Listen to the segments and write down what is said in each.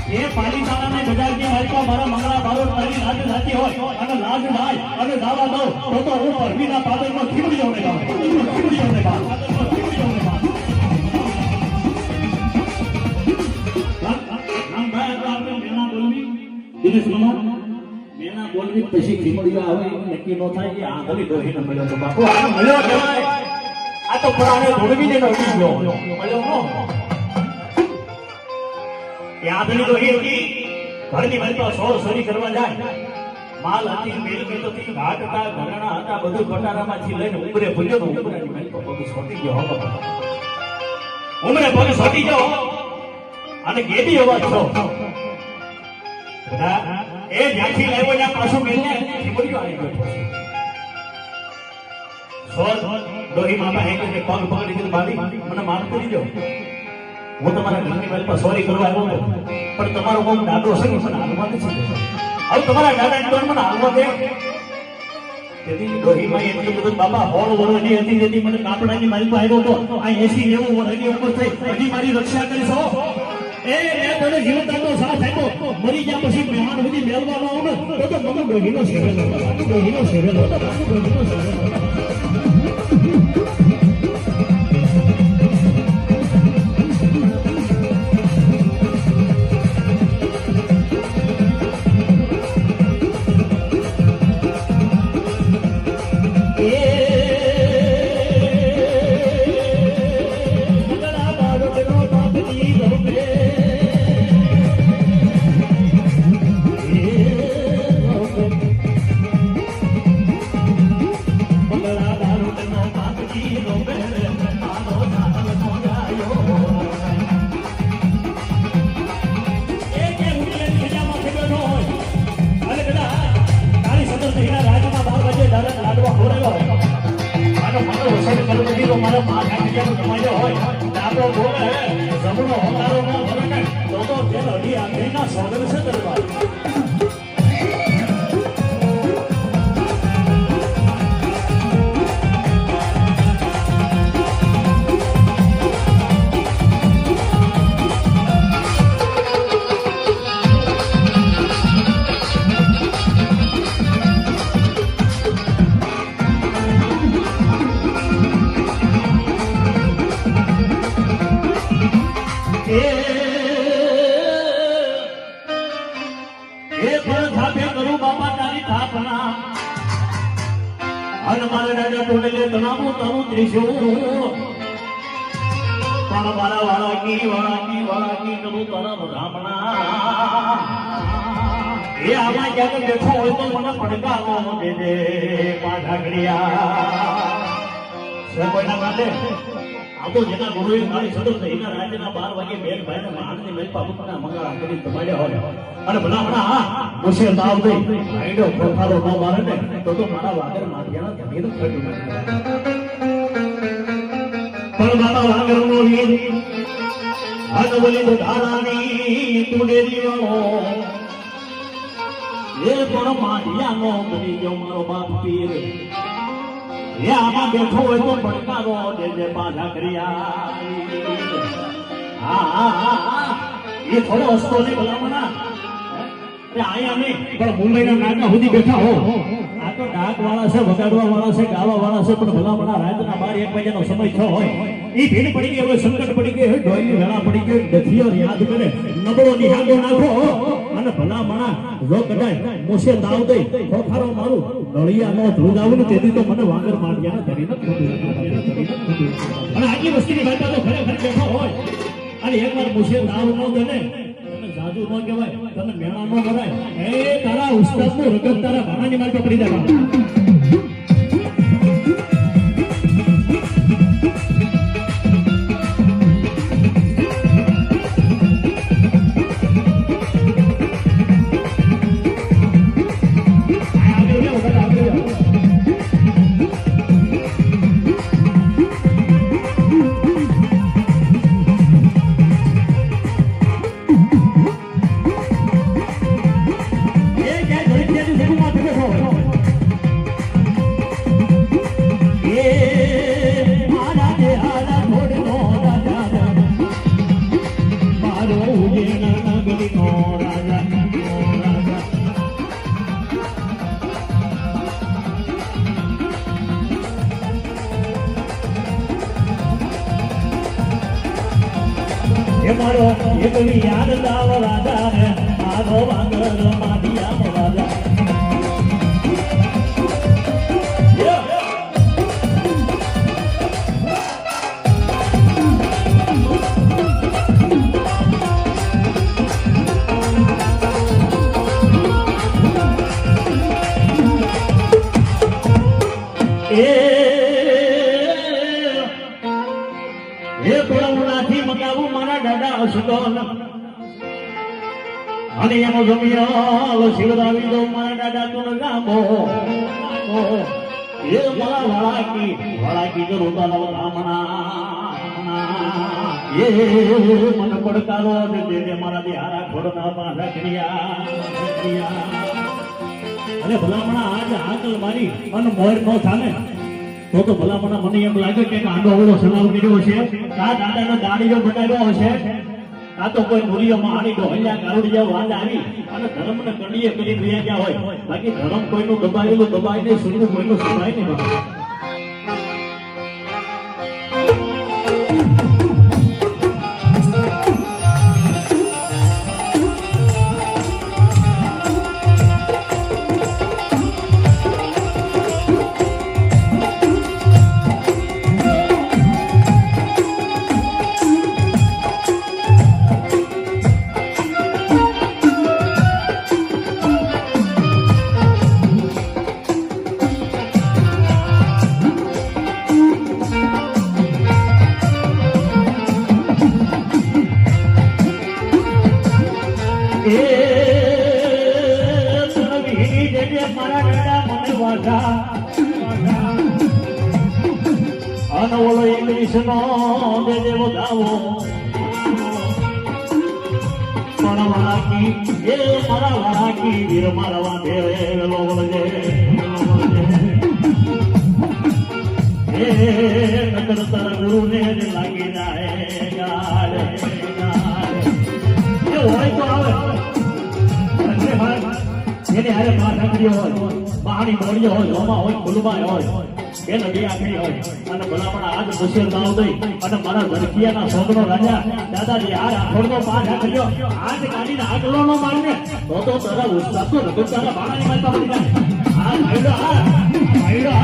એ પાલિતાણાને બજારની માલિકા મારા મંગળા બારોટ તારી લાજ જાતી હોય અને લાજ નાય અને દાવા દો તો હું પરમીના પાદરમાં ખીમડી જાઉં ને ખીમડી જાઉં ને મેના બોલવી પછી ખીમડીઓ આવે નક્કી નો થાય કે આંધળી દોહીને મળ્યો તો બાપુ આ મળ્યો કહેવાય આ તો પરાણે ધોળવીને નડી ગયો મળ્યો નો આંધળી દોહી હતી ઘરની મારી સોળ સોરી કરવા જાય માલ હતી મેલ મેલો થી ઘાટ હતા ઘરણા હતા બધું પટારામાંથી લઈને ઉપરે ભૂલ્યો તો ઉપરેની મારી પગ છોટી ગયો હો ઉમરે પગ છોટી ગયો અને ગેડી અવાજ છો એ જ્યાંથી લાવ્યો ત્યાં પાછું મેલને ખીમડીઓ આવી ગયો સોળ દોહી મામા હે કે પગ પકડી દીધું બાળી મને માફ કરી દો હું તમારા ઘરની મારી પાસે સોરી કરવા આવ્યો પણ તમારો બહુ દાદો છે ને મને હાલવા નથી હવે તમારા દાદા ની મને હાલવા દે તેથી દોહીમાં એટલું બધું બાબા હોળ વરણી હતી જેથી મને કાપડાની મારી પાસે આવ્યો હતો આ 80 90 વર્ષની ઉંમર થઈ હજી મારી રક્ષા કરીશો એ મેં તને જીવતાનો સાથ આપ્યો મરી ગયા પછી મહેમાન સુધી મેળવાનો આવું ને તો મને દોહીનો સેવેલો દોહીનો સેવેલો દોહીનો સેવેલો જેના ગુરુએ મારી સદો થઈના રાજના 12 વાગે બેન ભાઈને માનની મેલ પાપુના મંગળા કરી તમાડ્યા હોય અને ભલામણા મુશે તાવ દે આઈડો ખોખારો ન મારે ને તો મારા વાગર માર્યાના જમીન ફેટું પણ મારા વાગરનો વીર આનવલી તો ધારાની તુડે દીવાનો એ પણ માર્યાનો બની ગયો મારો બાપ પીર એ આમાં બેઠો હોય તો પડકારો જે પાછા કર્યા એ થોડો હસતો નહીં ભલામણા અહીંયા નહીં પણ મુંબઈના નાકા સુધી બેઠા હો આ તો ડાક વાળા છે વગાડવા વાળા છે ગાવા વાળા છે પણ ભલામણા રાતના 12 1 વાગ્યાનો સમય થયો હોય એ ભીડ પડી ગઈ હવે સંકટ પડી ગઈ હોય ઢોલની વેળા પડી ગઈ દથિયો યાદ કરે નબળો નિહાળો નાખો અને ભલામણા જો કદાચ મુશે તાવ દઈ ખોખારો મારું નળિયા નો ધ્રુજ આવું ને તેથી તો મને વાગર માર્યા ધરી નથી અને આટલી વસ્તીની વાત તો ખરેખર બેઠો હોય અને એકવાર મુશે તાવ ન દે ને જાદુ ન કહેવાય તને મેળા ન કરાય એ તારા ઉસ્તાદનું રગત તારા ભાણાની માર્કે પડી જાય રાજા રાજા એ મારો એકલી યાદ લાવ રાજા ને મારો વાંગર માધિયા રાજા અને એનો જમિયાલ શિવરાવી દો મારા દાદા તું ગામો એ મારા વાળાકી જો રોતા રામણા એ મને પડકારો દે મારા બિહારા ખોડના પાછા ક્રિયા અને ભલામણા આજ આંકલ મારી અને મોર નો થાને તો ભલામણા મને એમ લાગે કે આંડો અવળો સલાવ કર્યો છે આ દાદાનો દાડીઓ બટાવ્યો હશે આ તો કોઈ મૂલ્યમાં આની ડોહલ્યા કારુડિયા વાંદ આવી અને ધર્મને કડીએ કરી રહ્યા ગયા હોય બાકી ધર્મ કોઈનું દબાયેલું દબાય નહીં સુરનું કોઈનું સુધાય નહીં ઓલો ઇંગ્લિશ નો દેવો દાવો પણ વાળાકી એ મારા વાળાકી વીર મારા વાંધે લોલજે એ નકર તાર ગુરુ ને લાગી જાય ગાડે એ હોય તો આવે એને હારે માથા કર્યો હોય પાણી મોડ્યો હોય જોમાં હોય ફૂલમાં હોય એ નદી આખરી હોય અને ભલામણ આજ મુશ્કેલ ગાવ દઈ અને મારા ધરકીયાના સોગનો રાજા દાદાજી આ આખોડનો પાઠ કર્યો આજ કાઢીને આગલો નો મારને તો તારા ઉસ્તાદ તો રઘુ તારા બાણાની મારતા પડી જાય આ ભાઈડો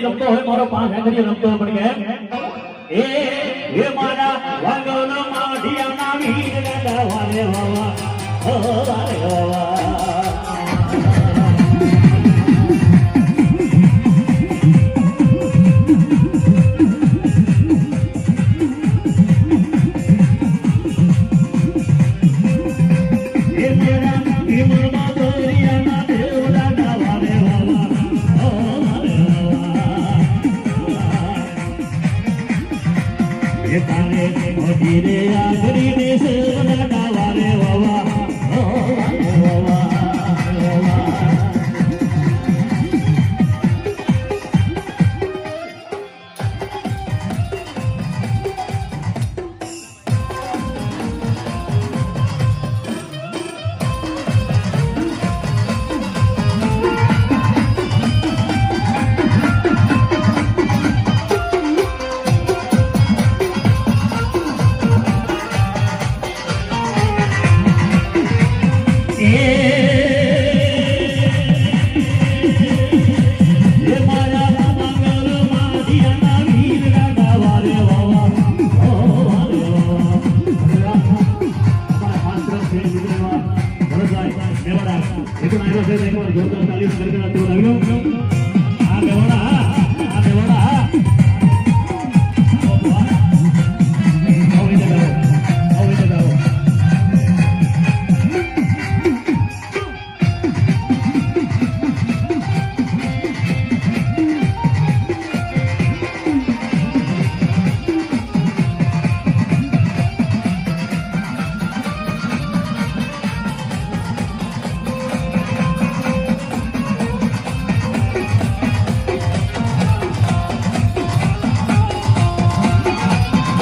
રમતો હોય મારો પાંચ આંગળીઓ રમતો હોય પણ કે એ મારા વાગોનો માઢિયાના વીર ગાડા વાલે વાવા ઓ વાલે વાવા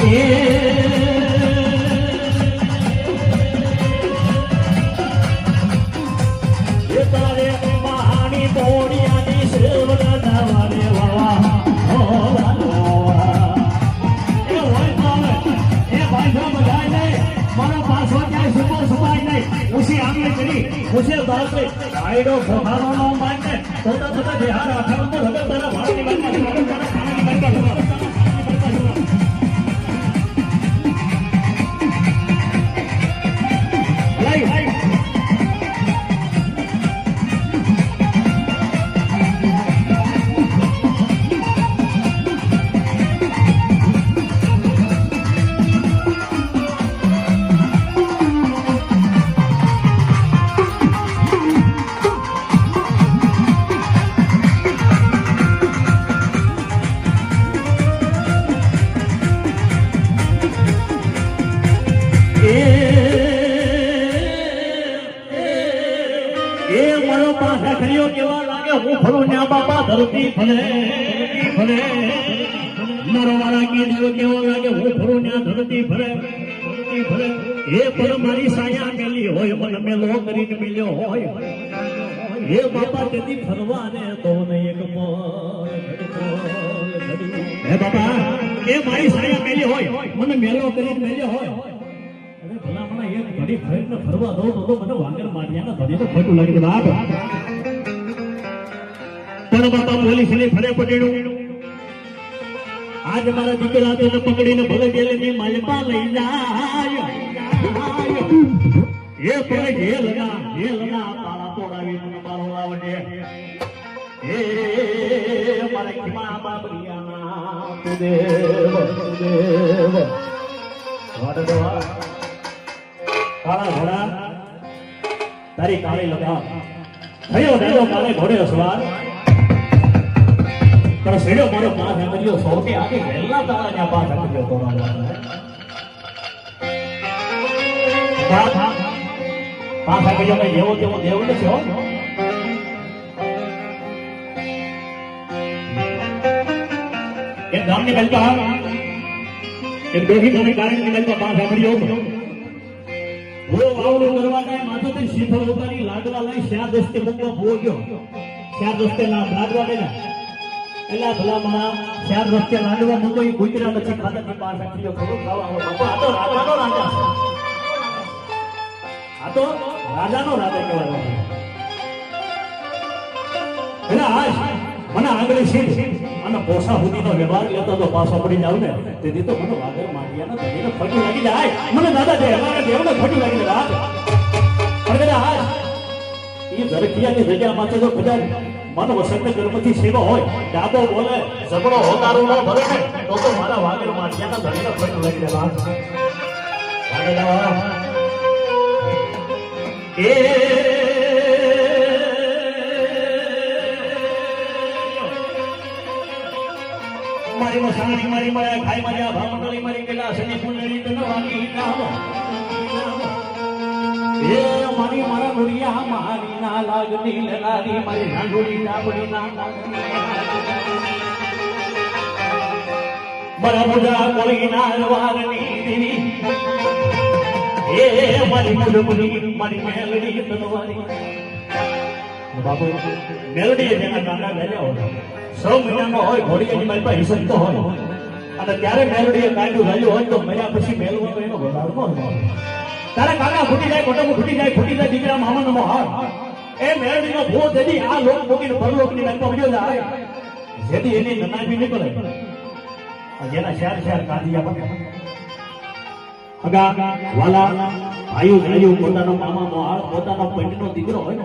એ તારે મહાની બોડિયાની સેવના દાવાને વાવા હો એ હોય તો હવે એ ભાઈ જો બધાય નહીં મારો પાછો ક્યાંય સુપર સુપાય નહીં ઉસી આંગળી કરી ઉસે દાસે આઈડો ખોખાનો નો માંગે તો જેહાર આખા તો હગર તારા ભાઈની બાત તારા ખાવાની બાત કેવા લાગે હું ફરું ન્યા બાપા ધરતી ફરે મારો વાળા કે દેવ કેવો લાગે હું ફરું ન્યા ધરતી ફરે એ પર મારી સાયા મેલી હોય મને મેલો કરીને મિલ્યો હોય એ બાપા તેથી ફરવા ને તો ને એક હે બાપા એ મારી સાયા મેલી હોય મને મેલો કરીને મિલ્યો હોય અરે ભલા મને એક ઘડી ફરીને ફરવા દો તો મને વાંગર માર્યાના ધણી તો ખોટું લાગે બાપ પણ બાપા પોલીસ ને ફરે પટેડું આજ મારા દીકરા તો પકડીને ભલે ગેલે ની માલપા લઈ જાય એ પર જેલના પાળા તોડાવી મને મારો આવડે એ મારે ખીમા બાબરિયાના તુદેવ વાડવા કાળા ઘોડા તારી કાળી લગામ થયો નેલો કાળે ઘોડે સવાર પણ સેડો મારો પાસ કર્યો સૌથી આગે વહેલા તારા ત્યાં પાસ કર્યો પાસ કર્યો મેં જેવો તેવો દેવ નથી હો એક ગામની કલ્પા એક દોહી ગામની કારણની કલ્પા પાસ કર્યો वो वावलो करवा का माथा पे शीथो उतारी लाडवा लई श्या દસ્તે મુકવા ભોગ્યો શ્યા દસ્તે લાડવા દેના એલા ભલા મણા શ્યા દસ્તે લાડવા મુકો ઈ ગુજરા પછી ખાતાની પાસ આખીયો ખરો ખાવા બાપા આ તો રાજાનો રાજા આ તો રાજાનો રાજા કહેવાય એલા આજ મને આગળ સીટ અને પોસા સુધીનો વ્યવહાર લેતો તો પાછો પડી જાવ ને તેથી તો મને વાગર માંડિયાના ધણીને ફટી લાગી જાય મને દાદા દે અમારા દેવને ફટી લાગી જાય પણ કદાચ આજ એ ઝરખિયાની જગ્યામાં તો કદાચ મન વસંત ગર્ભથી સેવા હોય ડાબો બોલે ઝઘડો હોતારો ન ભરે ને તો મારા વાગર માંડિયાના ધણીને ફટી લાગી જાય એ મારી મસાણી મારી મારા ખાઈ માર્યા ભામંડળી મારી પેલા સની પુંડળી તો નવાની નામ એ મારી મારા નુરિયા મારી ના લાગની લલારી મારી નાંડોડી ડાબડી ના મારા મુજા કોળી ના રવારની દેવી એ મારી મુડમુડી મારી મેલડી તનવારી બાપુ મેલડી જેના ગાના ગાલ્યા હોય 6 મહિનાનો હોય ઘોડીની મારી પાસે હિસબ તો હોય અને ત્યારે મેલડીએ કાઢ્યું ગાલ્યું હોય તો મર્યા પછી મેલવો તો એનો વધારો ન હોય તારા કાકા ફૂટી જાય કોટો ફૂટી જાય દીકરા મામાનો મોહાર એ મેલડીનો ભૂ જેથી આ લોક મૂકીને પરલોકની લાઈનમાં વળ્યો જાય જેથી એની નનાવી નીકળે જેના શહેર કાઢી આપે અગા વાલા આયુ પોતાનો મામા મોહાર પોતાનો પંડનો દીકરો હોય ને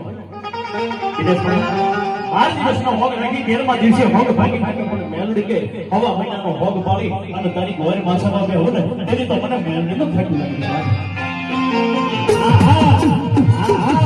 એટલે આ દિવસનો હોગ રાખી 13મા દિવસે હોગ ભાગી પણ મેલડી કે હવા મહિનાનો હોગ પાડી અને તારી ગોર માસમાં બે હોને તેથી તો મને મેલડી નો ફેંકું લાગી આહા